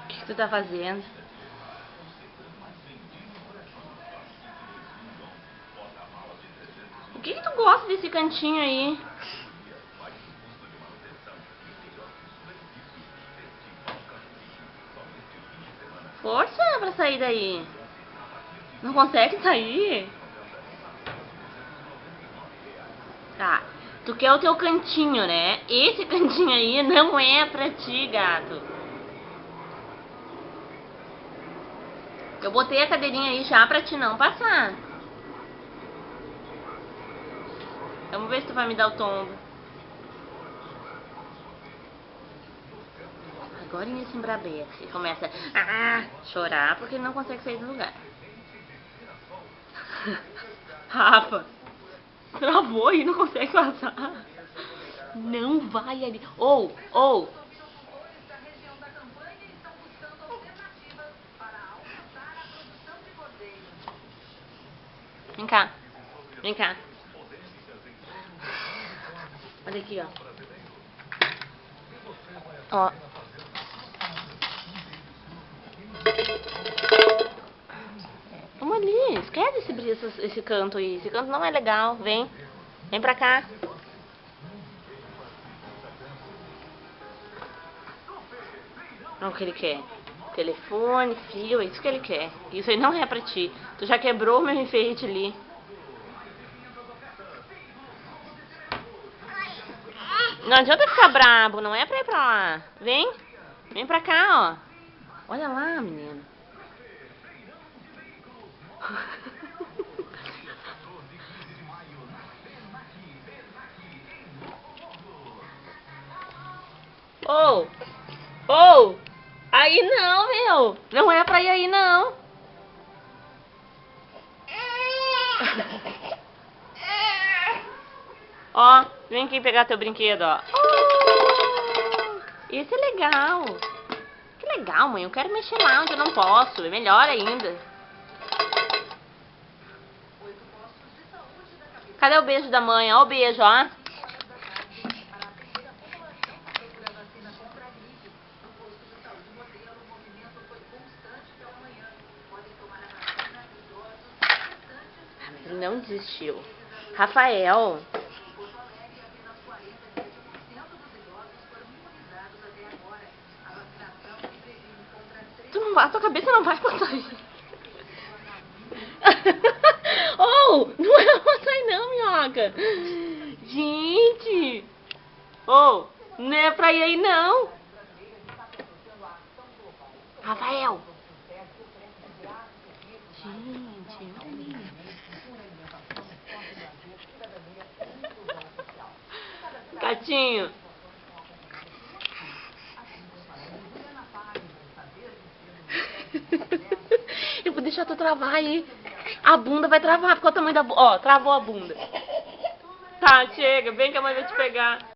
O que tu tá fazendo? O que tu gosta desse cantinho aí? Força pra sair daí. Não consegue sair? Tá. Tu quer o teu cantinho, né? Esse cantinho aí não é pra ti, gato. Eu botei a cadeirinha aí já pra ti não passar. Vamos ver se tu vai me dar o tombo. Agora se embrabece. Começa a chorar porque não consegue sair do lugar. Rafa, travou e não consegue passar. Não vai ali. Ou. Vem cá. Vem cá. Olha aqui, ó. Vamos ali. Esquece esse canto aí. Esse canto não é legal. Vem. Vem pra cá. Olha o que ele quer. Telefone, fio, é isso que ele quer. Isso aí não é pra ti. Tu já quebrou o meu enfeite ali. Não adianta ficar brabo, não é pra ir pra lá. Vem. Vem pra cá, ó. Olha lá, menino. Aí não, meu. Não é pra ir aí, não. Ó, vem aqui pegar teu brinquedo, ó. Esse é legal. Que legal, mãe. Eu quero mexer lá onde eu não posso. É melhor ainda. Cadê o beijo da mãe? Ó o beijo, ó. Ele não desistiu. Rafael. A tua cabeça não vai pra sair. Não é pra sair não, minhoca. Gente. Não é pra ir aí não. Rafael. Gente, olha. Gatinho. Eu vou deixar tu travar aí. A bunda vai travar. Qual o tamanho da bunda? Ó, travou a bunda. Tá, chega. Vem que a mãe vai te pegar.